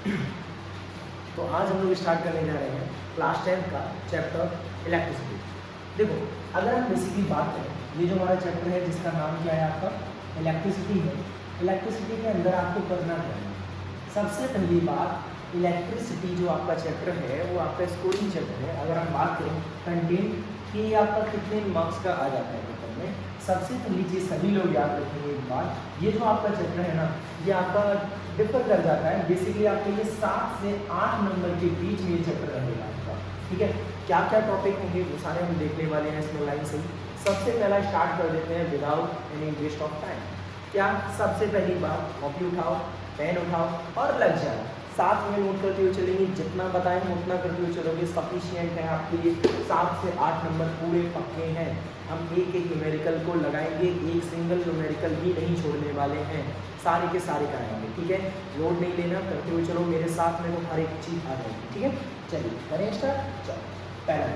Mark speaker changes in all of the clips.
Speaker 1: तो आज हम लोग स्टार्ट करने जा रहे हैं क्लास 10 का चैप्टर इलेक्ट्रिसिटी। देखो, अगर हम बेसिकली बात करें, ये जो हमारा चैप्टर है जिसका नाम क्या है आपका इलेक्ट्रिसिटी है। इलेक्ट्रिसिटी के अंदर आपको करना क्या है? सबसे पहली बात, इलेक्ट्रिसिटी जो आपका चैप्टर है वो आपका स्कोरिंग चैप्टर है। अगर हम बात करें कंटेंट कि आपका कितने मार्क्स का आ जाता है पेपर में, सबसे पहली चीज़ सभी लोग याद रखेंगे एक बात, ये जो आपका चैप्टर है ना, ये आपका डिफर कर जाता है। बेसिकली आपके ये 7 से 8 नंबर के बीच में ये चैप्टर रहेगा आपका। ठीक है, क्या क्या टॉपिक होंगे वो सारे हम देखने वाले हैं इसमें लाइन से ही। सबसे पहला स्टार्ट कर देते हैं without any waste of time. क्या सबसे पहली बात, कॉपी उठाओ, पेन उठाओ और लग जाओ। साथ में नोट करते हुए चलेंगे, जितना बताएं उतना करते हुए चलोगे, सफिशिएंट है आपके लिए। 7 से 8 नंबर पूरे पक्के हैं। हम एक एक न्यूमेरिकल को लगाएंगे, एक सिंगल न्यूमेरिकल भी नहीं छोड़ने वाले हैं, सारे के सारे कराएंगे। ठीक है, लोड नहीं लेना, करते हुए चलो मेरे साथ में, तो हर एक चीज़ आ जाएगी। ठीक है, चलिए करें स्टार्ट। चलो, पहला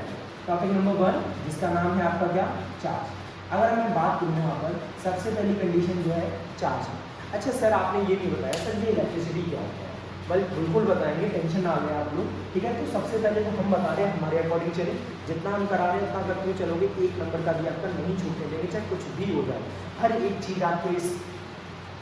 Speaker 1: टॉपिक नंबर 1 जिसका नाम है आपका क्या, चार्ज। अगर मैं बात करूँ यहाँ पर, सबसे पहली कंडीशन जो है चार्ज। अच्छा सर, आपने ये नहीं बताया सर ये इलेक्ट्रिसिटी क्या होता है। भाई बिल्कुल बताएंगे, टेंशन ना ले आप लोग। ठीक है, तो सबसे पहले तो हम बता रहे हैं हमारे अकॉर्डिंग चले, जितना हम करा रहे हैं उतना करते हुए चलोगे। 1 नंबर का भी आपका नहीं छूटने देंगे, चाहे कुछ भी हो जाए। हर एक चीज़ आपको इस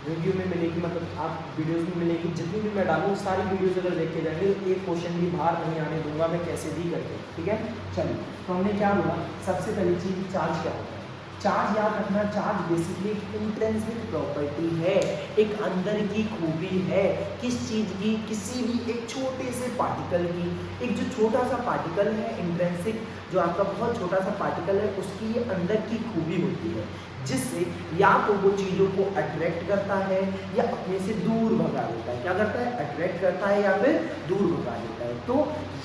Speaker 1: वीडियो में मिलेगी, मतलब आप वीडियोस में मिलेगी। जितनी भी मैं डालूँ सारी वीडियोस अगर देखे जाएंगे तो एक क्वेश्चन भी बाहर नहीं आने दूंगा मैं, कैसे भी करके। ठीक है, चलिए तो हमने क्या बोला, सबसे पहली चीज़ चार्ज क्या होता है। चार्ज याद रखना, चार्ज बेसिकली इंट्रिंसिक प्रॉपर्टी है, एक अंदर की खूबी है। किस चीज़ की? किसी भी एक छोटे से पार्टिकल की। एक जो छोटा सा पार्टिकल है इंट्रिंसिक, जो आपका बहुत छोटा सा पार्टिकल है, उसकी ये अंदर की खूबी होती है, जिससे या तो वो चीज़ों को अट्रैक्ट करता है या अपने से दूर भगा देता है। क्या करता है? अट्रैक्ट करता है या फिर दूर भगा देता है। तो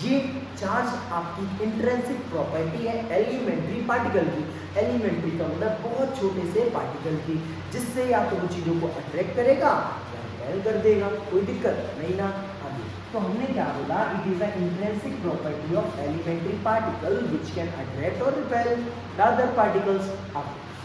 Speaker 1: ये चार्ज आपकी इंट्रिंसिक प्रॉपर्टी है एलिमेंट्री पार्टिकल की। एलिमेंट्री का मतलब बहुत छोटे से पार्टिकल की, जिससे या तो वो चीज़ों को अट्रैक्ट करेगा या रिपेल कर देगा। कोई दिक्कत नहीं ना। आगे तो हमने क्या बोला, it is a intrinsic property of elementary particle which can attract और रिपेल द अदर पार्टिकल्स।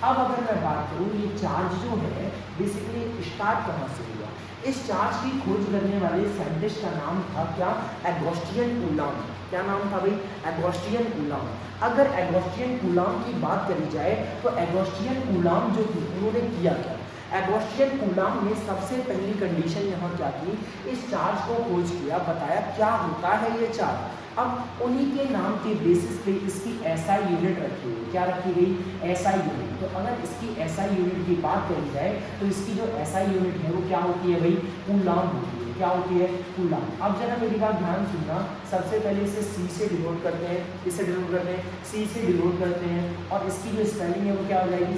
Speaker 1: अब अगर मैं बात करूँ, ये चार्ज जो है बेसिकली स्टार्ट कहाँ से हुआ? इस चार्ज की खोज करने वाले साइंटिस्ट का नाम था क्या, एगोस्टियन कूलॉम। क्या नाम था भाई? एगोस्टियन कूलॉम। अगर एगोस्टियन कूलॉम की बात करी जाए तो एगोस्टियन कूलॉम जो थे उन्होंने किया क्या? एगोस्टियन कूलॉम ने सबसे पहली कंडीशन यहाँ क्या की, इस चार्ज को खोज किया, बताया क्या होता है ये चार्ज। अब उन्हीं के नाम के बेसिस पे इसकी एसआई यूनिट रखी हुई। क्या रखी गई? SI unit. तो अगर इसकी एसआई यूनिट की बात करी जाए तो इसकी जो एसआई यूनिट है वो क्या होती है भाई? कूलॉम होती है। क्या होती है? कूलॉम। अब जरा मेरी बात ध्यान सुनना, सबसे पहले इसे सी से डिनोट करते हैं, इसे डिनोट करते हैं, सी से डिनोट करते हैं, और इसकी जो स्पेलिंग है वो क्या हो जाएगी?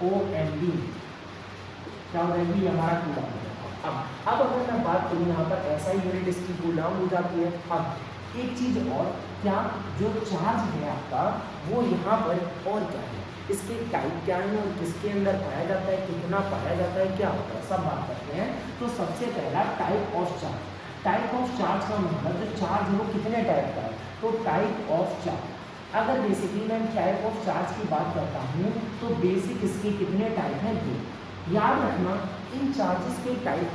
Speaker 1: COLOMB। क्या हो जाएगी? हमारा कूलॉम। अब अगर मैं बात करूँ यहाँ पर ऐसा यूनिट इसकी कूलॉम हो जाती है। अब एक चीज़ और, क्या जो चार्ज है आपका वो यहाँ पर और क्या है, इसके टाइप क्या है और किसके अंदर पाया जाता है, कितना पाया जाता है, क्या होता है, सब बात करते हैं। तो सबसे पहला type of charge. Type of charge का मतलब जो चार्ज है वो कितने टाइप का है, तो टाइप ऑफ चार्ज। अगर बेसिकली मैं टाइप ऑफ चार्ज की बात करता हूँ तो बेसिक इसके कितने टाइप हैं? 2। याद रखना, इन चार्जेस के टाइप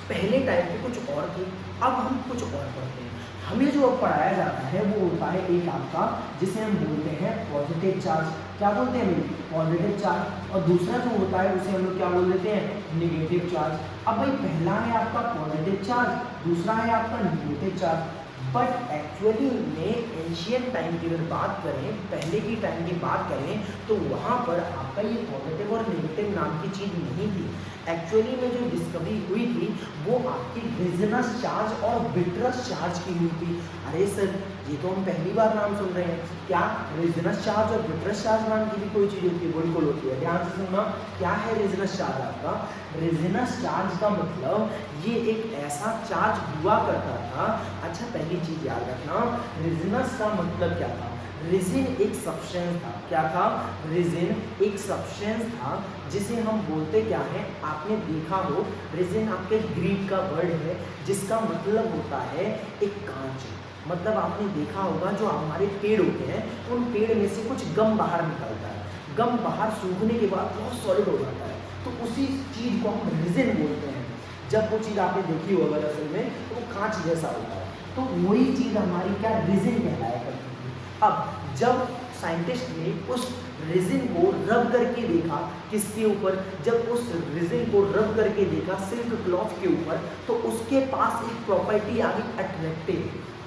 Speaker 1: पहले टाइप के कुछ और थे, अब हम कुछ और पढ़ते हैं। हमें जो अब पढ़ाया जाता है वो होता है एक आपका, जिसे हम बोलते हैं पॉजिटिव चार्ज। क्या बोलते हैं भाई? Positive charge. और दूसरा जो होता है उसे हम लोग क्या बोल देते हैं? Negative charge. अब भाई पहला है आपका पॉजिटिव चार्ज, दूसरा है आपका नेगेटिव चार्ज। बट एक्चुअली में एंशियंट टाइम की अगर बात करें, पहले की टाइम की बात करें, तो वहाँ पर आपका ये पॉजिटिव और नेगेटिव नाम की चीज़ नहीं थी। एक्चुअली में जो डिस्कवरी हुई थी वो आपकी रेजोनेंस चार्ज और विट्रस चार्ज की हुई थी। अरे सर, ये तो हम पहली बार नाम सुन रहे हैं। क्या रेजोनेंस चार्ज और विट्रस चार्ज नाम की भी कोई चीज़ होती है? बिल्कुल होती है। ध्यान से सुनना, क्या है रेजोनेंस चार्ज आपका? रेजोनेंस चार्ज का मतलब ये एक ऐसा चार्ज हुआ करता था। अच्छा, पहली चीज़ याद रखना, रेजोनेंस का मतलब क्या था? रेजिन एक सब्सटेंस था। क्या था? रेजिन एक सब्सटेंस था जिसे हम बोलते क्या है, आपने देखा हो, रेजिन आपके ग्रीक का वर्ड है जिसका मतलब होता है एक कांच। मतलब आपने देखा होगा जो हमारे पेड़ होते हैं, उन पेड़ में से कुछ गम बाहर निकलता है। गम बाहर सूखने के बाद बहुत सॉलिड हो जाता है। तो उसी चीज को हम रेजिन बोलते हैं। जब वो चीज आपने देखी हो अगर असल में तो वो कांच जैसा होता है, तो वही चीज हमारी क्या रेजिन कहलाया करती थी। अब जब साइंटिस्ट ने उस रेजिन को रब करके देखा, किसके ऊपर, जब उस रेजिन को रब करके देखा सिल्क क्लॉथ के ऊपर, तो उसके पास एक प्रॉपर्टी आ गई अट्रैक्टिव,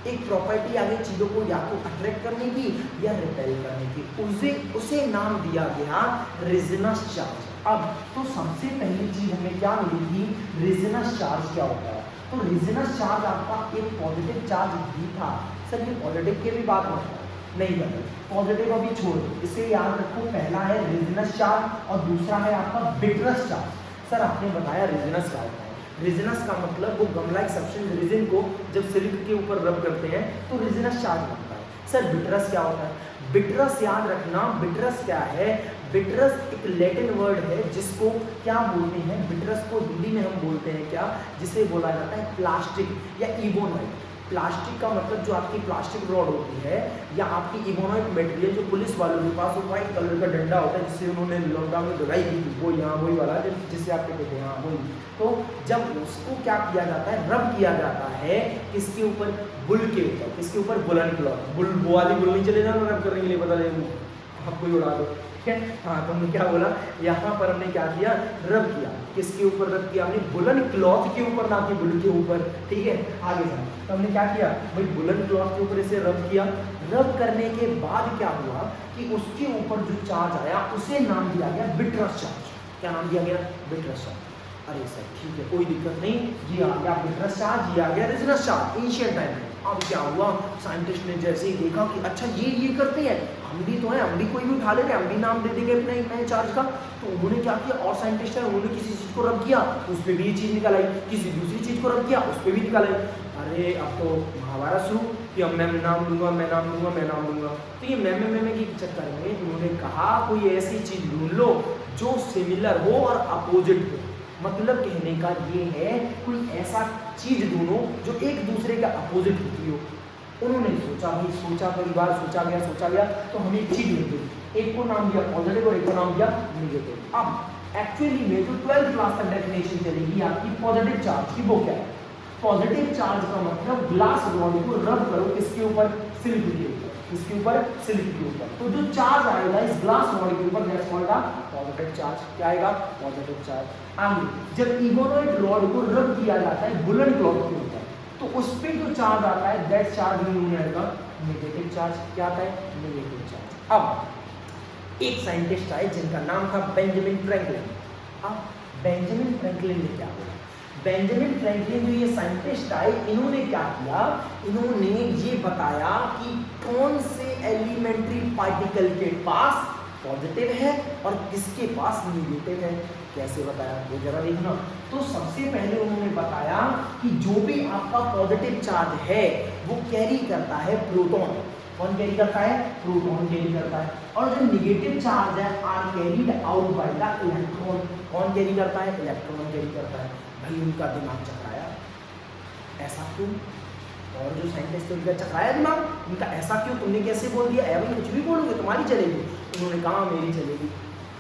Speaker 1: एक प्रॉपर्टी आ गई चीज़ों को या तो अट्रैक्ट करने की या रिपेल करने की, उसे नाम दिया गया रेजिनस चार्ज। अब तो सबसे पहली चीज हमें क्या मिली थी, रेजिनस चार्ज क्या होता है। तो रेजिनस चार्ज आपका एक पॉजिटिव चार्ज भी था। सर ये पॉजिटिव की भी बात नहीं करते, पॉजिटिव अभी छोड़, इसे याद रखो, पहला है रेजिनस चार्ज और दूसरा है आपका बिटरस चार्ज। सर आपने बताया रेजिनस क्या होता है, रेजिनस का मतलब वो गम लाइक सब्सटेंस रेजिन को जब सिल्क के ऊपर रब करते हैं तो रेजिनस चार्ज बनता है। सर बिटरस क्या होता है, बिटरस याद रखना, बिटरस क्या है, बिटरस एक लैटिन वर्ड है जिसको क्या बोलते हैं, बिटरस को हिंदी में हम बोलते हैं क्या, जिसे बोला जाता है प्लास्टिक या इबोनाइट। प्लास्टिक का मतलब जो आपकी प्लास्टिक रॉड होती है या आपकी इबोनाइट मटेरियल जो पुलिस वालों के पास वो व्हाइट कलर का डंडा होता है जिससे उन्होंने लॉकडाउन में दवाई की थी, वो यहाँ वही वाला जिससे आप कहते हैं हाँ वही। तो जब उसको क्या किया जाता है, रब किया जाता है किसके ऊपर, बुल के ऊपर, किसके ऊपर, बुलन क्लॉथ, बुल वो वाली बुल नहीं चले जाना रब करने के लिए, पता नहीं आपको ही उड़ा दो, ठीक है। हाँ तो हमने क्या बोला, यहाँ पर हमने क्या किया, रब किया, किसके ऊपर रब किया हमने, बुलन क्लॉथ के ऊपर, ना कि बुल के ऊपर, ठीक है। आगे जाए तो हमने क्या किया भाई, बुलन क्लॉथ के ऊपर इसे रब किया। रब करने के बाद क्या हुआ कि उसके ऊपर जो चार्ज आया उसे नाम दिया गया बिटरस चार्ज। क्या नाम दिया गया, बिटरस चार्ज। अरे सर ठीक है कोई दिक्कत नहीं, ये आ गया बिटरस चार्ज, ये आ गया रेजिनस चार्ज एंशिएंट टाइम में। अब क्या हुआ, साइंटिस्ट ने जैसे ही देखा कि अच्छा ये करते हैं, हम भी तो हैं, हम भी कोई भी उठा लेते हैं, हम भी नाम दे देंगे अपने नए चार्ज का। तो उन्होंने क्या किया, और साइंटिस्ट है उन्होंने किसी चीज़ को रब किया उस पर भी ये चीज़ निकल आई, किसी दूसरी चीज़ को रब किया उस पर भी निकल आई। अरे अब तो महाभारत शुरू कि अब मैं नाम लूँगा, मैं नाम लूँगा, मैं नाम लूँगा। तो ये मैं के चक्कर में उन्होंने कहा कोई ऐसी चीज़ ढूंढ लो जो सिमिलर हो और अपोजिट हो। मतलब कहने का ये है कोई ऐसा चीज ढूंढो जो एक दूसरे का अपोजिट होती हो। उन्होंने सोचा भाई, सोचा परिवार, सोचा गया तो हमें एक चीज ढूंढ दी, एक को नाम दिया पॉजिटिव और एक को नाम दिया नेगेटिव। अब एक्चुअली में जो 12th क्लास तक डेफिनेशन चलेगी आपकी पॉजिटिव चार्ज की, वो क्या है, पॉजिटिव चार्ज का मतलब ग्लास रॉड को रब करो किसके ऊपर, सिल्क के ऊपर, किसके ऊपर, सिल्क के ऊपर, तो जो चार्ज आएगा इस ग्लास रॉड के ऊपर that's called a positive charge. क्या आएगा, पॉजिटिव चार्ज। आगे जब इबोनाइट रॉड को रब किया जाता है बुलन क्लॉथ के ऊपर तो उस पर जो चार्ज आता है दैट चार्ज में आएगा नेगेटिव चार्ज। क्या आता है, नेगेटिव चार्ज। अब एक साइंटिस्ट आए जिनका नाम था बेंजामिन फ्रैंकलिन। अब बेंजामिन फ्रैंकलिन ने क्या बोला, बेंजामिन फ्रैंकलिन जो ये साइंटिस्ट आए इन्होंने क्या किया, इन्होंने ये बताया कि कौन से एलिमेंट्री पार्टिकल के पास पॉजिटिव है और किसके पास नेगेटिव है। कैसे बताया वो जरा देखना। तो सबसे पहले उन्होंने बताया कि जो भी आपका पॉजिटिव चार्ज है वो कैरी करता है प्रोटॉन। कौन कैरी करता है, प्रोटॉन कैरी करता है। और जो नेगेटिव चार्ज है are carried out by the electron. कौन कैरी करता है, इलेक्ट्रॉन कैरी करता है। भाई उनका दिमाग चकराया, ऐसा क्यों, और जो साइंटिस्ट उनका चकराया दिमाग, उनका ऐसा क्यों, तुमने कैसे बोल दिया, भाई कुछ भी बोलोगे तुम्हारी चलेगी। उन्होंने कहा मेरी चलेगी।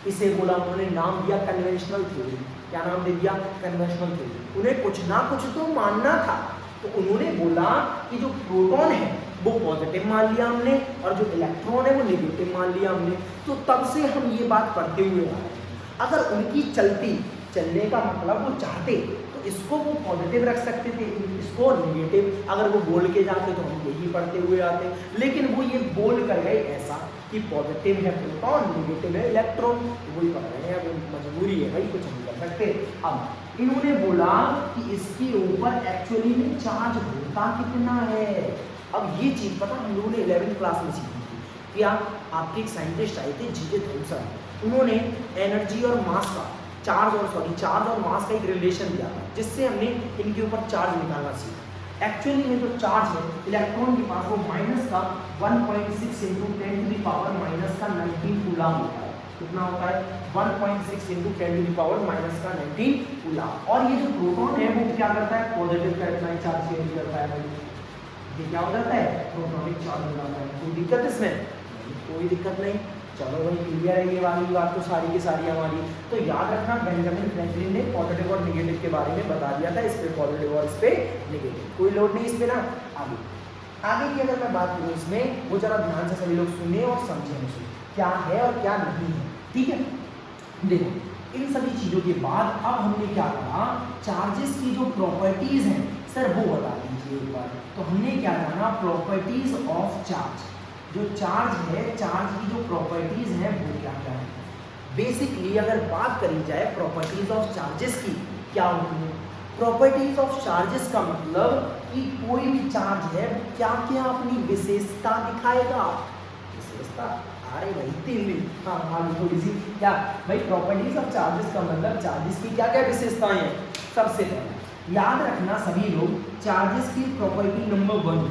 Speaker 1: इसे बोला उन्होंने, नाम दिया कन्वेंशनल थ्योरी। क्या नाम दे दिया, कन्वेंशनल थ्योरी। उन्हें कुछ ना कुछ तो मानना था, तो उन्होंने बोला कि जो प्रोटॉन है वो पॉजिटिव मान लिया हमने और जो इलेक्ट्रॉन है वो नेगेटिव मान लिया हमने। तो तब से हम ये बात पढ़ते हुए आ रहे हैं। अगर उनकी चलने का मतलब वो चाहते तो इसको वो पॉजिटिव रख सकते थे, इसको नेगेटिव। अगर वो बोल के जाते तो हम यही पढ़ते हुए आते, लेकिन वो ये बोल कर गए ऐसा कि पॉजिटिव है प्रोटॉन, नेगेटिव है इलेक्ट्रॉन। वही पढ़ रहे हैं, अब मजबूरी है भाई, कुछ नहीं कर सकते। अब इन्होंने बोला कि इसके ऊपर एक्चुअली में चार्ज होता कितना है। अब ये चीज़ पता हम लोगों ने 11th क्लास में सीखी थी। क्या आपके एक साइंटिस्ट आए थे जीजे थॉमसन, उन्होंने एनर्जी और मास का चार्ज और मास का एक रिलेशन दिया था जिससे हमने इनके ऊपर चार्ज निकालना सीखा। एक्चुअली में जो चार्ज है इलेक्ट्रॉन के पास वो माइनस का 1.6 into 10 to the power minus का 19 कूलम होता है। कितना होता है, 1.6 into 10 to the power minus का 19 कूलम। और ये जो प्रोटॉन है वो क्या करता है, पॉजिटिव का इतना चार्ज कैरी करता है। ये क्या हो जाता है, प्रोटॉनिक चार्ज हो जाता है। कोई दिक्कत इसमें, कोई दिक्कत नहीं। चलो भाई क्लियर है ये वाली बात तो सारी की सारी हमारी। तो याद रखना बेंजामिन फ्रैंकलिन ने पॉजिटिव और नेगेटिव के बारे में बता दिया था, इस पे पॉजिटिव और इस पे नेगेटिव, कोई लोड नहीं इस पे ना। आगे आगे की अगर मैं बात करूँ इसमें, वो जरा ध्यान से सभी लोग सुने और समझें मुझे क्या है और क्या नहीं है, ठीक है। देखो इन सभी चीज़ों के बाद अब हमने क्या कहा, चार्जेस की जो प्रॉपर्टीज हैं सर वो बता दीजिए एक बार। तो हमने क्या जाना, प्रॉपर्टीज ऑफ चार्ज, जो चार्ज है चार्ज की जो प्रॉपर्टीज हैं वो क्या क्या है। बेसिकली अगर बात करी जाए प्रॉपर्टीज ऑफ चार्जेस की, क्या होती है प्रॉपर्टीज ऑफ चार्जेस का मतलब कि कोई भी चार्ज है क्या क्या अपनी विशेषता दिखाएगा। विशेषता अरे भाई 3 दिन, हाँ हाँ थोड़ी सी क्या भाई, प्रॉपर्टीज ऑफ चार्जेस का मतलब चार्जेस की क्या क्या विशेषताएं हैं। सबसे पहले याद रखना सभी लोग, चार्जेस की property number 1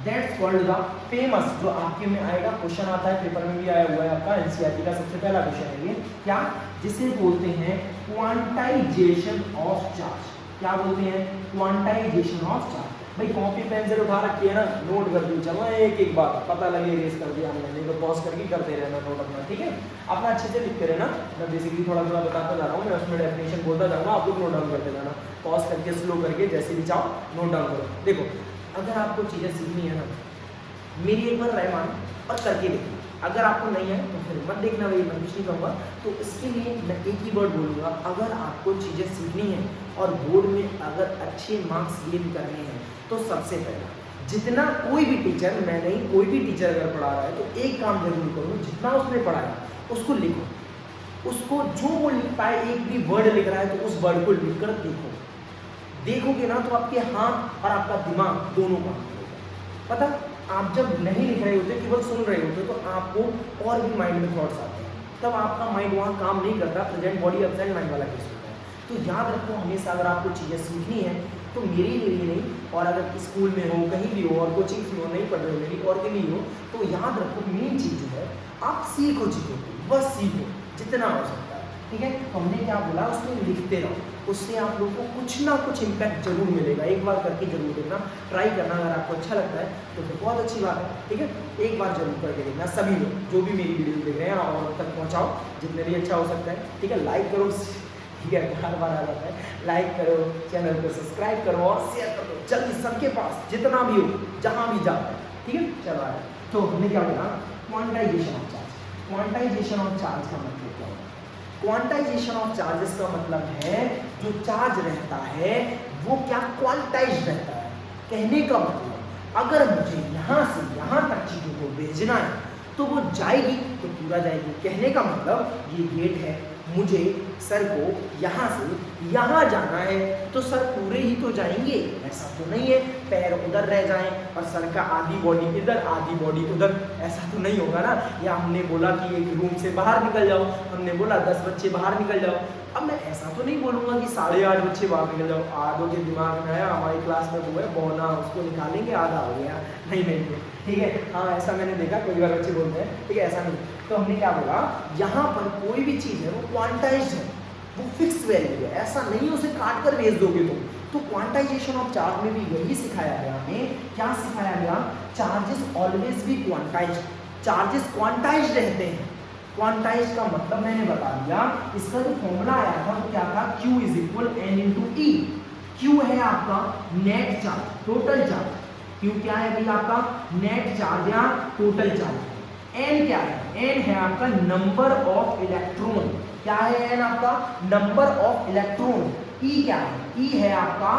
Speaker 1: that's called the famous, जो आपके में आएगा, क्वेश्चन आता है पेपर में भी आया हुआ है आपका, एनसीईआरटी का सबसे पहला क्वेश्चन है ये, क्या जिसे बोलते हैं क्वांटाइजेशन ऑफ चार्ज। क्या बोलते हैं, क्वांटाइजेशन ऑफ चार्ज। भाई कॉपी पेंसिल उठा रखी है ना, नोट कर दी, चलो एक एक बात पता लगे रेस कर दिया हमने, नहीं तो पॉज करके करते रहना नोट अपना, ठीक है। अपना अच्छे से लिखते रहना, मैं बेसिकली थोड़ा थोड़ा बताता जा रहा हूँ, मैं उसमें डेफिनेशन बोलता जाऊँगा, आप लोग नोट डाउन करते जाना, पॉज करके स्लो करके जैसे भी चाहो नोट डाउन करो। देखो अगर आपको चीज़ें सीखनी है ना, मेरी एक बार राय मान और करके देखना, अगर आपको नहीं है तो फिर मत देखना भाई, मैं कुछ नहीं कहूँगा। तो इसके लिए मैं एक ही वर्ड बोलूँगा, अगर आपको चीज़ें सीखनी है और बोर्ड में अगर अच्छे मार्क्स गेन करने हैं तो सबसे पहला जितना कोई भी टीचर, मैं नहीं कोई भी टीचर अगर पढ़ा रहा है तो एक काम जरूर करो, जितना उसने पढ़ाया उसको लिखो, उसको जो वो लिख पाए, एक भी वर्ड लिख रहा है तो उस वर्ड को लिख कर देखो, देखोगे ना तो आपके हाथ और आपका दिमाग दोनों काम करेगा। पता आप जब नहीं लिख रहे होते, केवल सुन रहे होते, तो आपको और भी माइंड में थॉट्स आते हैं, तब आपका माइंड वहाँ काम नहीं करता, प्रेजेंट बॉडी एब्सेंट माइंड वाला केस होता है। तो याद रखो हमेशा, अगर आपको चीज़ें सीखनी है तो मेरे लिए नहीं, और अगर स्कूल में हो, कहीं भी हो, और कोचिंग में हो, नहीं पढ़ रहे हो, मेरी और के लिए हो, तो याद रखो मेन चीज़ जो है, आप सीखो चीज़ों को, बस सीखो जितना हो सकता है, ठीक है। तो हमने क्या बोला, उसमें लिखते रहो, उससे आप लोगों को कुछ ना कुछ इम्पैक्ट जरूर मिलेगा। एक बार करके जरूर देखना, ट्राई करना, अगर आपको अच्छा लगता है तो फिर बहुत अच्छी बात है, ठीक है। एक बार जरूर करके देखना, सभी लोग जो भी मेरी वीडियो देख रहे हैं और तक पहुँचाओ जितने भी अच्छा हो सकता है, ठीक है। लाइक करो, ठीक है, बार बार आ जाता है, लाइक करो, चैनल को सब्सक्राइब करो और शेयर करो जल्दी सबके पास, जितना भी हो, जहाँ भी जाता है, ठीक है। चलो आया, तो हमने क्या बोला, quantization of charge. Quantization of charge का मतलब क्या होगा, क्वांटाइजेशन ऑफ चार्जेस का मतलब है जो चार्ज रहता है वो क्या क्वांटाइज रहता है। कहने का मतलब अगर मुझे यहाँ से यहाँ तक चीज़ों को भेजना है तो वो जाएगी तो पूरा जाएगी। कहने का मतलब ये गेट है, मुझे सर को यहाँ से यहाँ जाना है तो सर पूरे ही तो जाएंगे, ऐसा तो नहीं है पैर उधर रह जाएं और सर का आधी बॉडी इधर आधी बॉडी उधर, ऐसा तो नहीं होगा ना। या हमने बोला कि एक रूम से बाहर निकल जाओ, हमने बोला 10 बच्चे बाहर निकल जाओ, अब मैं ऐसा तो नहीं बोलूँगा कि 8.5 बच्चे बाहर निकल जाओ। आधों के दिमाग में आया हमारी क्लास में वो है बौना, उसको निकालेंगे आधा हो गया, नहीं नहीं, ठीक है। हाँ ऐसा मैंने देखा, कोई बार बच्चे बोलते हैं, ठीक है, ऐसा नहीं। तो हमने क्या बोला, यहाँ पर कोई भी चीज़ है वो क्वांटाइज्ड है, वो फिक्स वैल्यू है, ऐसा नहीं उसे काट कर भेज दोगे तुम। तो क्वांटाइजेशन ऑफ चार्ज में भी यही सिखाया गया हमें। क्या सिखाया गया, चार्जेस ऑलवेज भी क्वांटाइज्ड, चार्जेस क्वांटाइज्ड रहते हैं। क्वांटाइज का मतलब मैंने बता दिया, इसका जो फॉर्मूला आया था वो क्या था, Q is equal N into E. Q है आपका net charge, total charge. Q क्या है भाई आपका, नेट चार्ज या टोटल चार्ज। N क्या है, N है आपका नंबर ऑफ इलेक्ट्रॉन। क्या है N आपका, नंबर ऑफ इलेक्ट्रॉन। E क्या है, E है आपका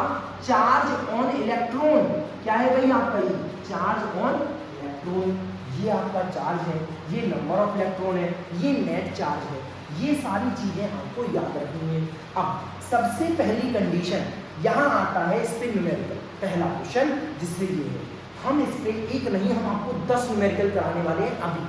Speaker 1: चार्ज ऑन इलेक्ट्रॉन। क्या है भाई आपका E, चार्ज ऑन इलेक्ट्रॉन। ये आपका चार्ज है, ये नंबर ऑफ इलेक्ट्रॉन है, ये नेट चार्ज है। ये सारी चीजें आपको याद रखनी है। अब सबसे पहली कंडीशन यहाँ आता है स्पिन न्यूमेरिकल, पहला क्वेश्चन जिसमें ये है, हम इस पे एक नहीं, हम आपको 10 न्यूमेरिकल कराने वाले हैं अभी,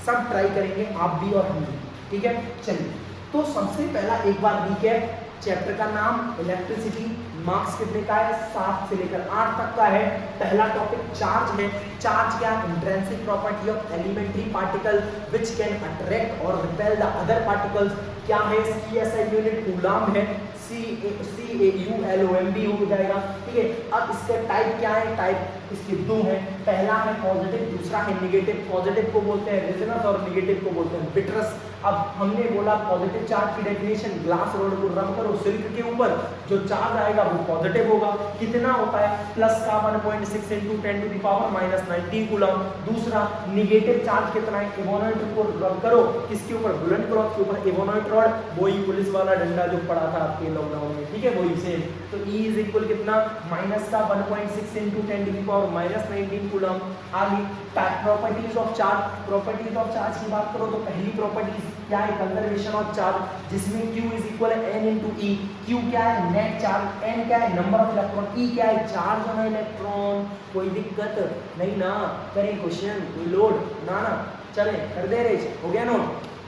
Speaker 1: सब ट्राई करेंगे आप भी और हम भी, ठीक है। चलिए तो सबसे पहला एक बार रिकैप, चैप्टर का नाम इलेक्ट्रिसिटी, मार्क्स कितने का है, 7 से लेकर 8 तक का है। पहला टॉपिक चार्ज है। चार्ज क्या, intrinsic property of elementary particle which can attract और रिपेल द अदर पार्टिकल्स। क्या है, इसकी SI यूनिट कूलम है, CAULOMB हो जाएगा, ठीक है। अब इसका टाइप क्या है, टाइप इसके दो हैं, पहला है पॉजिटिव, दूसरा है निगेटिव। पॉजिटिव को बोलते हैं रेजोनेंस और निगेटिव को बोलते हैं विट्रस। अब हमने बोला पॉजिटिव चार्ज की डेफिनेशन, ग्लास रोड को रब करो सिल्क के ऊपर, जो चार्ज आएगा वो पॉजिटिव होगा। कितना होता है, प्लस का 1.6 × 10⁻⁻19 कूलम। दूसरा निगेटिव चार्ज कितना है, एवोनॉइड को रब करो किसके ऊपर, बुलेट क्लॉथ के ऊपर, एवोनॉइड रॉड, वही पुलिस वाला डंडा जो पड़ा था आपके लॉकडाउन में, ठीक है, वही सेम। तो E इज इक्वल कितना, माइनस का 1.6 × 10⁻⁻19 कूलम। आगे properties of charge, properties of charge की बात करो तो पहली प्रॉपर्टीज क्या है, कंजर्वेशन ऑफ चार्ज, जिसमें Q इज इक्वल है N × E। Q क्या है, नेट चार्ज, N क्या है, नंबर ऑफ इलेक्ट्रॉन, E क्या है, चार्ज ऑन इलेक्ट्रॉन। कोई दिक्कत नहीं ना, करें क्वेश्चन, कोई लोड ना ना, चले कर दे रहे, हो गया नोट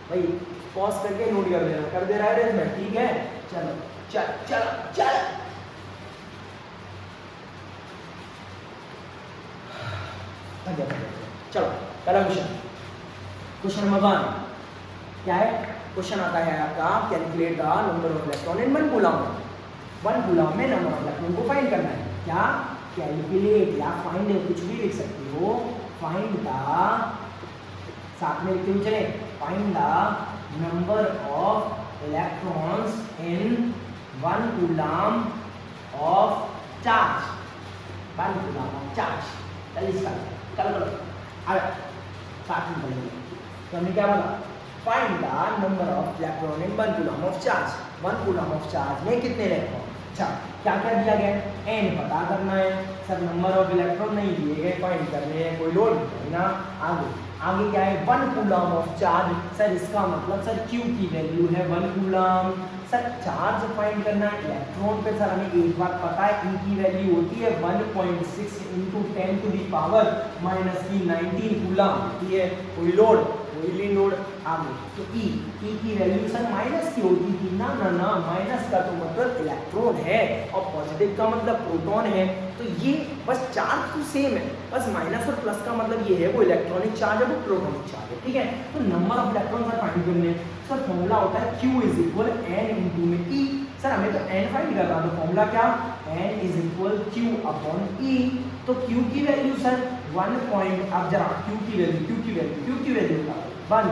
Speaker 1: भाई, पॉज करके नोट कर देना, कर दे रहा है मैं, ठीक है। चलो चल चल चल, चलो पहला क्वेश्चन, क्वेश्चन नंबर 1 क्या है, क्वेश्चन आता है आपका, calculate the number of electron in 1 coulomb. 1 coulomb में नंबर ऑफ इलेक्ट्रॉन को फाइंड करना है। क्या, कैलकुलेट या फाइंड, कुछ भी लिख सकते हो, फाइंड द, साथ में लिखते हुए चले, find the number of electrons in 1 coulomb of charge, 1 coulomb of charge. चलिए इसका कल करो, साथ में बोलेंगे। तो हमने क्या बोला, find the number of electron in 1 coulomb of charge. 1 coulomb of charge में कितने इलेक्ट्रॉन, अच्छा क्या क्या दिया गया है, n पता करना है सर, नंबर ऑफ इलेक्ट्रॉन नहीं दिए गए, फाइंड करने हैं, कोई लोड नहीं ना। आगे आगे क्या है, 1 कूलम ऑफ चार्ज, सर इसका मतलब सर Q की वैल्यू है 1 कूलम। सर चार्ज फाइंड करना है इलेक्ट्रॉन पे, सर हमें एक बात पता है, E की वैल्यू होती है 1.6 × 10⁻⁻19 कूलम होती है, कोई लोड, कोई लोड। आगे तो E की वैल्यू सर माइनस की होती थी ना ना ना, माइनस का तो मतलब इलेक्ट्रॉन है और पॉजिटिव का मतलब प्रोटॉन है, तो ये बस चार्ज तो सेम है, बस माइनस और प्लस का मतलब ये है, वो इलेक्ट्रॉनिक चार्ज है, वो प्रोटॉनिक चार्ज है, ठीक है। तो number of electron sir find करने, सर फॉर्मूला होता है Q इज इक्वल N × में E। सर हमें तो N फाइंड करना, तो फॉर्मूला क्या, N is equal Q upon E। तो Q की वैल्यू सर 1 पॉइंट, अब जरा Q की वैल्यू 1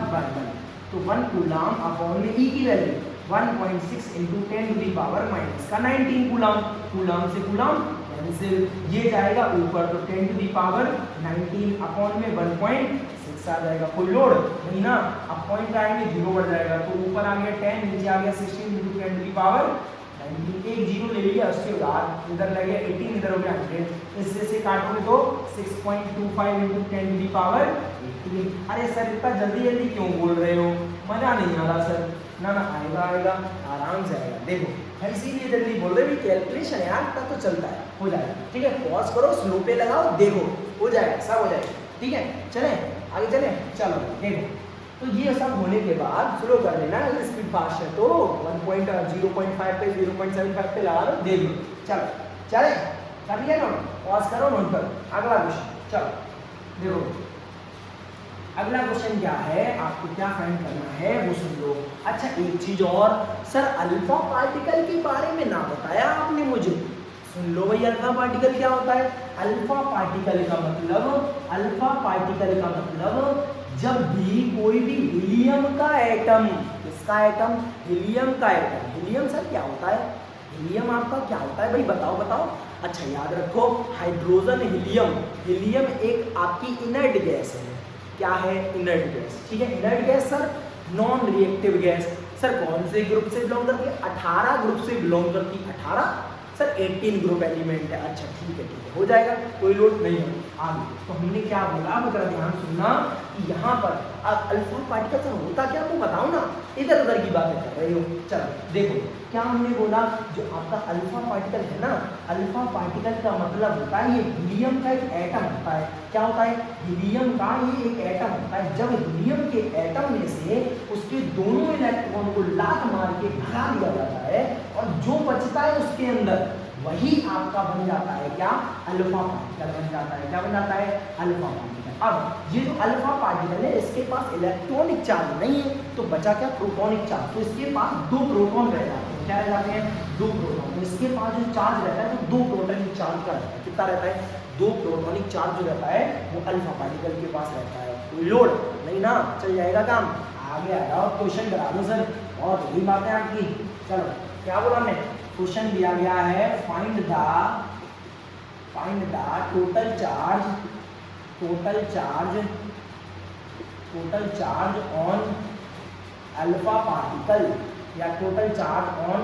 Speaker 1: तो 1 कूलम अपॉन में E की वैल्यू 1.6 × 10⁻⁻19 कूलम, कूलम से कूलम कैंसिल, ये जाएगा ऊपर तो 10⁻19 अपॉन में 1.6 आ जाएगा, कोई लोड नहीं ना। अब पॉइंट आएंगे 0 बढ़ जाएगा, तो ऊपर आ गया 10, नीचे आ गया 16 × 10⁻19, एक 0 ले लिया, उसके बाद इधर लगे 18, इधर हो गया 100, इससे से काटोगे तो 6.25 × 10⁻18। अरे सर इतना जल्दी जल्दी क्यों बोल रहे हो, मजा नहीं आ रहा सर, ना ना आएगा आएगा, आराम से आएगा, देखो इसीलिए जल्दी बोल रहे हैं, कैलकुलेशन है यार, तब तो चलता है, हो जाएगा, ठीक है। पॉज करो, स्लो पे लगाओ, देखो हो जाएगा, सब हो जाएगा, ठीक है। चले आगे चले, चलो देखो, तो ये सब होने के बाद स्लो कर लेना, स्पीड फास्ट है तो 1.05 पे 0.75 पे लगा लो, देख लो, चलो चले, कर लिया नोट, पॉज करो, नोट करो। अगला क्वेश्चन, चलो देखो अगला क्वेश्चन क्या है, आपको क्या फाइंड करना है वो सुन लो। अच्छा एक चीज और, सर अल्फा पार्टिकल के बारे में ना बताया आपने मुझे, सुन लो भाई, अल्फा पार्टिकल क्या होता है। अल्फा पार्टिकल का मतलब जब भी कोई भी हीलियम का एटम, किसका एटम, हीलियम का एटम, हीलियम सर क्या होता है, हीलियम आपका क्या होता है भाई, बताओ बताओ। अच्छा याद रखो, हाइड्रोजन हीलियम, हीलियम एक आपकी इनर्ट गैस है, क्या है, इनर्ट गैस, ठीक है। Inert gas sir non reactive gas, sir कौन से ग्रुप से बिलोंग करती है, 18 ग्रुप से बिलोंग करती है, 18 सर 18 ग्रुप एलिमेंट है। अच्छा ठीक है हो जाएगा, कोई लोड नहीं है। आगे तो हमने क्या बोला, वो जरा ध्यान सुनना कि यहाँ पर अब अल्फा पार्टिकल सर होता क्या, वो बताओ ना, इधर उधर की बातें कर रहे हो। चलो देखो क्या हमने बोला, जो आपका अल्फा पार्टिकल है ना, अल्फा पार्टिकल का मतलब होता है ये हीलियम का एक एटम होता है, क्या होता है, हीलियम का ये एक एटम होता है। जब हीलियम के एटम में से उसके दोनों इलेक्ट्रॉन को लात मार के भगा दिया जाता है और जो बचता है उसके अंदर वही आपका बन जाता है क्या, अल्फा पार्टिकल बन जाता है, क्या बन जाता है, अल्फा पार्टिकल। अब ये जो अल्फा पार्टिकल है इसके पास इलेक्ट्रॉनिक चार्ज नहीं है, तो बचा क्या, प्रोटॉनिक चार्ज। तो इसके पास 2 प्रोटॉन रह जाते हैं, क्या रह जाते हैं, 2 प्रोटॉन। तो इसके पास जो चार्ज रहता है वो 2 प्रोटॉनिक चार्ज का रहता है। कितना रहता है, 2 प्रोटॉनिक चार्ज जो रहता है वो अल्फा पार्टिकल के पास रहता है। कोई लोड नहीं ना, चल जाएगा काम। आगे आ जाओ, क्वेश्चन करा दो सर, और बड़ी बातें आपकी। चलो क्या बोला हमने, क्वेश्चन दिया गया है find the total charge on alpha particle, या total charge on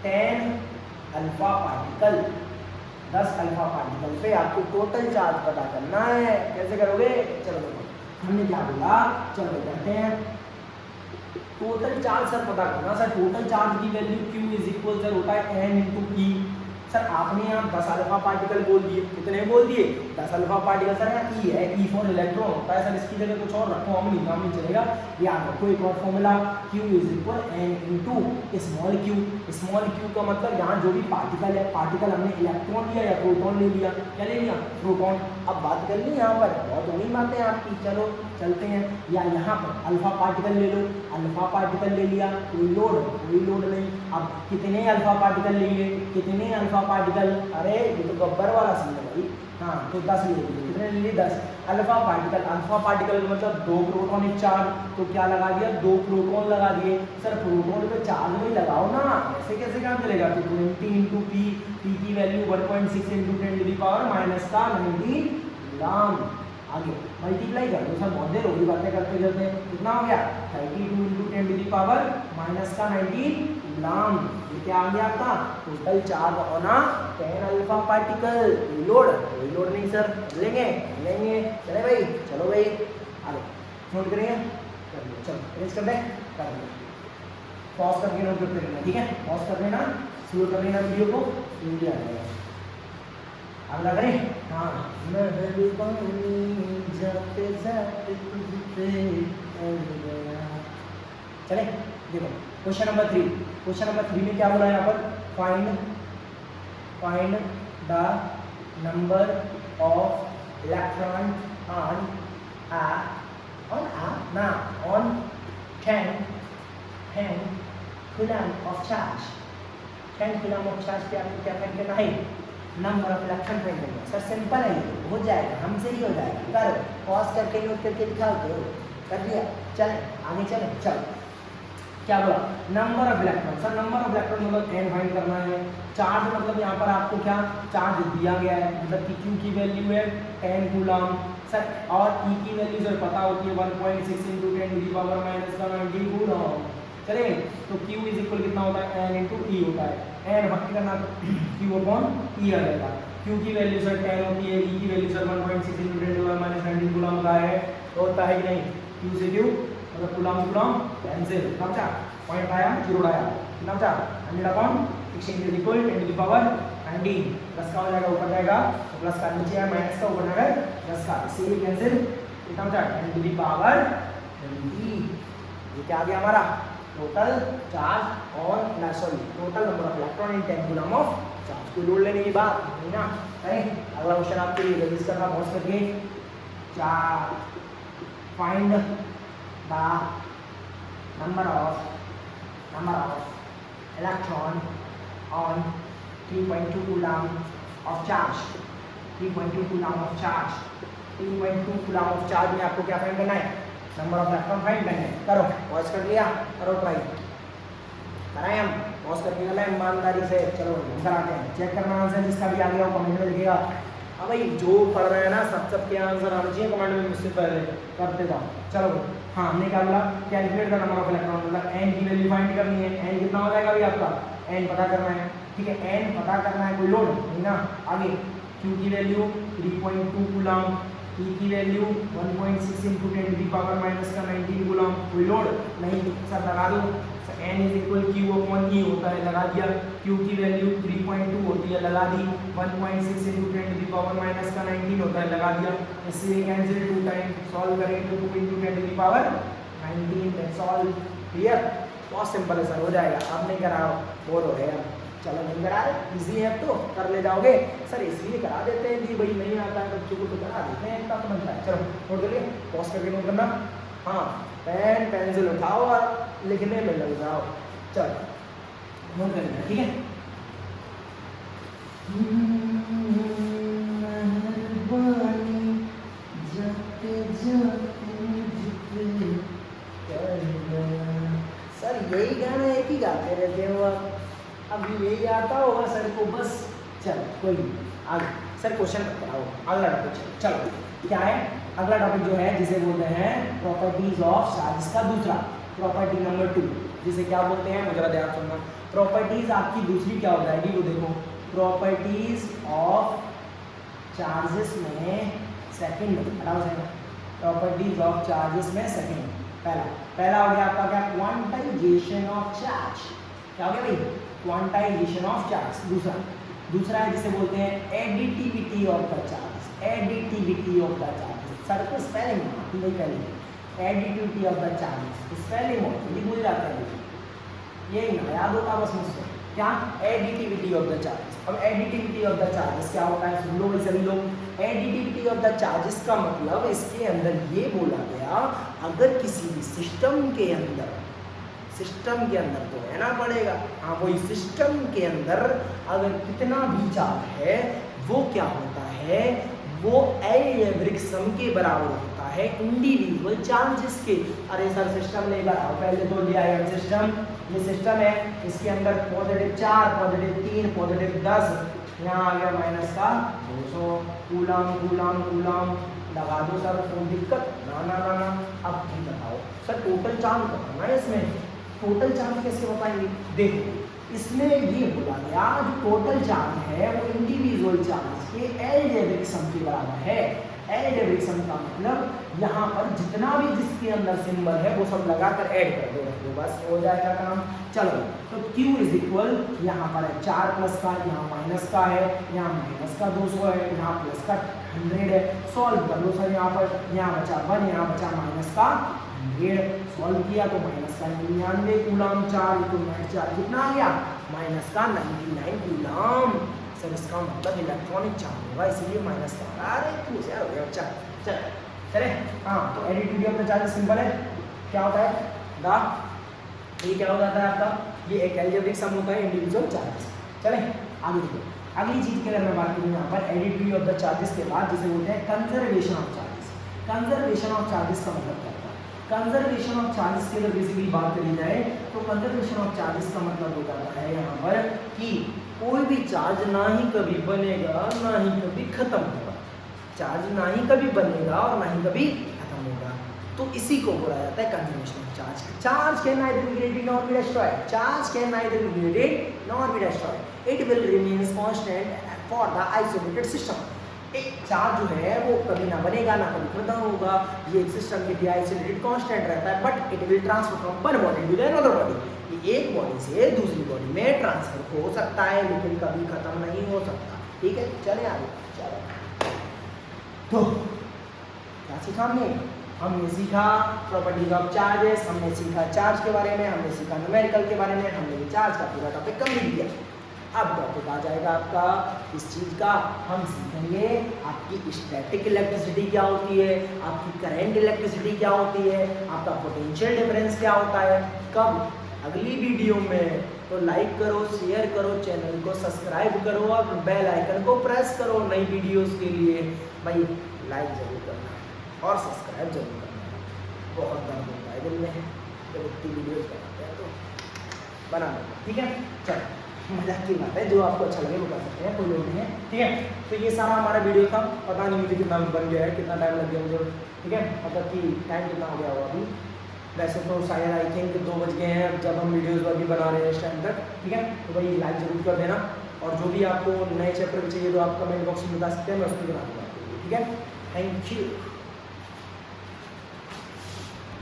Speaker 1: 10 alpha particle. 10 alpha particle पे आपको टोटल चार्ज पता करना है। कैसे करोगे, चलो देखो हमने क्या बोला, चलो करते हैं। टोटल चार्ज सर पता करना, सर टोटल चार्ज की value Q is equal sir होता है n इंटू ई। सर आपने यहाँ 10 अल्फा पार्टिकल बोल दिए, कितने बोल दिए, 10 अल्फा पार्टिकल। सर यहाँ ई है, ई फॉर इलेक्ट्रॉन होता है। सर इसकी जगह कुछ और रखो, हम नहीं, काम नहीं चलेगा। याद रखो एक और formula, Q is equal n into small q। Small q का मतलब यहाँ जो भी पार्टिकल है, पार्टिकल हमने इलेक्ट्रॉन लिया या प्रोटॉन ले लिया, क्या ले लिया, प्रोटॉन। अब बात कर ली यहाँ पर, बहुत बड़ी बातें आपकी। चलो चलते हैं, या यहाँ पर अल्फा पार्टिकल ले लो, अल्फा पार्टिकल ले लिया, कोई लोड नहीं। अब कितने अल्फा पार्टिकल लिए, कितने अल्फा पार्टिकल, अरे ये तो गब्बर वाला सीन है भाई। हाँ तो 10 ले लिए, कितने ले लिए, 10 अल्फा पार्टिकल। अल्फा पार्टिकल का मतलब 2 प्रोटॉनिक चार्ज, तो क्या लगा दिया, 2 प्रोटॉन लगा दिए। सर प्रोटॉन पे चार्ज नहीं लगाओ ना, ऐसे कैसे काम चलेगा। तो 20 इंटू पी की value 1.6 into 10 to the power minus का 90 कूलम। आगे मल्टीप्लाई कर दो, सर बहुत देर होगी बातें करते करते। कितना हो गया, 32 into 10 to the power minus का 90 कूलम। ये क्या आ गया आपका, टोटल चार्ज होना 10 अल्फा पार्टिकल। लोड नहीं सर, लेंगे चले भाई, चलो भाई आगे नोट करेंगे, कर लो, चलो अरेंज कर दे, कर लो, पॉज करके नोट करते रहना, ठीक है, पॉज कर लेना, शुरू कर लेना वीडियो को, वीडियो आ जाएगा। अगला करें, हाँ चले देखो क्वेश्चन नंबर 3। क्वेश्चन नंबर 3 में क्या बोला है यहाँ पर, find the number of electron on 10 coulomb of charge. 10 coulomb of charge पे आपको क्या फाइंड करना है, नंबर ऑफ इलेक्ट्रॉन फाइंड करना है। सर सिंपल है, ये हो जाएगा, हमसे ही हो जाएगा। करो, पॉज करके नोट करके दिखाओ, तो कर दिया, चले आगे चले। चलो क्या बोला, number of electron. Sir number of electron मतलब n फाइंड करना है। चार्ज मतलब यहाँ पर आपको क्या चार्ज दिया गया है, मतलब कि Q की वैल्यू है 10 कूलम। सर और E की वैल्यू सर पता होती है 1.6 into 10 to the power minus का 90 कूलम। चलिए तो Q इज इक्वल कितना होता है, n इंटू ई होता है। n फाइंड करना तो Q अपॉन ई आ जाएगा। Q की वैल्यू सर 10 होती है, E की value sir 1.6 into 10 to the power minus 90 coulomb का है, तो होता है कि नहीं, Q से Q मतलब कूलम कैंसिल, समझा, पॉइंट आया, जीरो आया, कितना बचा 100 upon 16 is equal 10 to the power 90। Plus का हो जाएगा, ऊपर जाएगा तो प्लस का नीचे है, माइनस का ऊपर जाएगा प्लस का, इसीलिए कैंसिल। कितना बचा 10 टू द पावर 20। ये क्या आ गया हमारा, total charge on total number of electron in 10 coulomb of charge. कोई लोड लेने की बात नहीं ना, करें। अगला क्वेश्चन आपके लिए रजिस्टर करना पॉज करके, find the number of electron on 3.2 coulomb of charge। 3.2 coulomb of charge, 3.2 coulomb of charge में आपको क्या फाइंड करना है, नंबर ऑफ इलेक्ट्रॉन फाइंड करना है। करो, पॉज कर लिया, करो ट्राई, कराएं हम, पॉज करके गला ईमानदारी से। चलो हम कराते हैं, चेक करना आंसर जिसका भी आ गया वो कमेंट में लिखेगा। अब भाई जो पढ़ रहे हैं ना सबके आंसर आना चाहिए कमेंट में, मुझसे पहले करते जाओ। चलो हाँ, हमने क्या बोला, calculate the number of electron, मतलब n की वैल्यू फाइंड करनी है। n कितना हो जाएगा भाई आपका, n पता करना है, ठीक है, n पता करना है, कोई लोड नहीं ना। आगे q की वैल्यू 3.2 कूलम, e की value 1.6 into 10 to the power minus का 19 कूलम, कोई लोड नहीं। सर लगा दो, n is equal q upon e होता है, लगा दिया। q की वैल्यू 3.2 होती है, लगा दी। 1.6 into 10 to the power minus का 19 होता है, लगा दिया। इसलिए कैंसिल 2 टाइम, सॉल्व करेंगे तो 2 into 10 to the power 19, that's all. Clear, बहुत सिंपल है सर, हो जाएगा। अब नहीं कराओ, बोर हो रहे हैं। चलो नहीं करा रहे, इजी है तो कर ले जाओगे। सर इसलिए करा देते हैं कि भाई नहीं आता है बच्चों को तो करा देते हैं, इतना तो बनता है। चलो नोट कर लिए, पॉज करके नोट करना। हाँ पेन पेंसिल उठाओ और लिखने में लग जाओ। चलो नोट कर लेना, ठीक है। सर यही गाना एक ही गाते रहते हो आप, अब यही आता होगा सर को बस। चलो कोई नहीं, आगे सर क्वेश्चन कराओ, अगला टॉपिक। चलो क्या है अगला टॉपिक जो है, जिसे बोलते हैं प्रॉपर्टीज ऑफ चार्जेस का दूसरा, प्रॉपर्टी नंबर 2, जिसे क्या बोलते हैं, मुझे ध्यान सुनना। प्रॉपर्टीज आपकी दूसरी क्या हो जाएगी, वो देखो, प्रॉपर्टीज ऑफ चार्जेस में सेकंड हटाओ जाएगा, प्रॉपर्टीज ऑफ चार्जेस में सेकंड। पहला हो गया आपका क्या, क्वांटाइजेशन ऑफ चार्ज। क्या हो गया भाई, क्वांटाइजेशन ऑफ चार्ज। दूसरा है जिसे बोलते हैं additivity of the charge, additivity of the charge. Sir को स्पेलिंग नहीं पहले, additivity of the charge spelling होती भूल जाते हैं, ये ना याद होता बस मुझसे। क्या, एडिटिविटी ऑफ द चार्जेस। अब एडिटिविटी ऑफ द चार्जेस क्या होता है, सुन लो भाई सभी लोग। एडिटिविटी ऑफ द चार्जेस का मतलब इसके अंदर ये बोला गया, अगर किसी भी सिस्टम के अंदर तो रहना पड़ेगा, हाँ वही सिस्टम के अंदर अगर कितना भी चार्ज है वो क्या होता है, वो एलजेब्रिक सम के बराबर होता है इंडिविजुअल चार्जेस के। अरे सर सिस्टम लेकर आओ, पहले तो ले आए सिस्टम, ये सिस्टम है, इसके अंदर +4 +3 +10, यहाँ आ गया माइनस का 200 कूलम लगा दो सर, कोई दिक्कत ना। अब ठीक बताओ सर टोटल चार्ज बताना है, इसमें टोटल चार्ज कैसे बताएंगे। देखो इसमें ये बोला गया जो टोटल चार्ज है वो इंडिविजुअल चार्ज के एलजेब्रिक सम के बराबर है। एलजेब्रिक सम का मतलब यहाँ पर जितना भी जिसके अंदर सिंबल है वो सब लगाकर ऐड कर दो, तो बस हो जाएगा काम। चलो तो Q इज इक्वल, यहाँ पर है 4 प्लस का, यहाँ माइनस का है, यहाँ माइनस का 200 है, यहाँ प्लस का 100 है। सॉल्व कर लो सर, यहाँ पर यहाँ बचा 1, यहाँ बचा माइनस का 100, सॉल्व किया तो माइनस का 99 कूलम, 4 तो 4 कितना आ गया, माइनस का 99 कूलम। सर इसका मतलब इलेक्ट्रॉनिक चार्ज होगा, इसलिए माइनस का आ रहा है, तो यार हो गया बच्चा। चले हाँ, तो additivity of the charge simple है, क्या होता है दा, ये क्या हो जाता है आपका, ये एक एलजेब्रिक सम होता है इंडिविजुअल चार्जेस। चले आगे देखो, अगली चीज की अगर मैं बात करूँ यहाँ पर एडिटिविटी ऑफ द चार्जेस के बाद जिसे बोलते हैं conservation of charges. Conservation of charges का मतलब क्या होता है, कंजर्वेशन ऑफ चार्जेस की अगर बेसिकली बात करी जाए तो कंजर्वेशन ऑफ चार्जेस का मतलब हो जाता है यहाँ पर कि कोई भी चार्ज ना ही कभी बनेगा ना ही कभी खत्म होगा, चार्ज ना ही कभी बनेगा और ना ही कभी खत्म होगा, तो इसी को बोला जाता है conservation of charge. Charge can neither be created nor be destroyed, charge can neither be created nor be destroyed, it will remains constant for the isolated system. एक चार्ज जो है वो कभी ना बनेगा ना कभी खत्म होगा, ये एक सिस्टम के लिए आइसोलेटेड कांस्टेंट रहता है, but it will transfer from one body to another body, ये एक बॉडी से दूसरी बॉडी में ट्रांसफर हो सकता है लेकिन कभी खत्म नहीं हो सकता। ठीक है चले आगे। चलो तो क्या सीखा हमने सीखा प्रॉपर्टीज ऑफ चार्जेस, हमने सीखा चार्ज के बारे में, हमने सीखा न्यूमेरिकल के बारे में, हमने चार्ज का पूरा टॉपिक कंप्लीट किया। अब टॉपिक आ जाएगा आपका इस चीज़ का, हम सीखेंगे आपकी स्टैटिक इलेक्ट्रिसिटी क्या होती है, आपकी करंट इलेक्ट्रिसिटी क्या होती है, आपका पोटेंशियल डिफरेंस क्या होता है। कब, अगली वीडियो में। तो लाइक करो, शेयर करो, चैनल को सब्सक्राइब करो और बेल आइकन को प्रेस करो नई वीडियोस के लिए। भाई लाइक जरूर करना है और सब्सक्राइब जरूर करना है, बहुत दर्द होता है दिल में जब इतनी वीडियोस बनाते हैं, तो बना लो। ठीक है चलो, मजाक की बात है, जो आपको अच्छा लगे वो कर सकते हैं, कोई लोग नहीं है। ठीक है तो ये सारा हमारा वीडियो था, पता नहीं मुझे कितना बन गया है, कितना टाइम लग गया मुझे। ठीक है मतलब कि टाइम कितना हो गया होगा अभी, वैसे तो शायद आई थिंक 2 बज गए हैं जब हम वीडियोज़ अभी बना रहे हैं इस टाइम तक। ठीक है तो भाई लाइक ज़रूर कर देना, और जो भी आपको नए चैप्टर चाहिए तो आप कमेंट बॉक्स में बता सकते हैं, मैं उसमें बना दूँगा। ठीक है थैंक यू।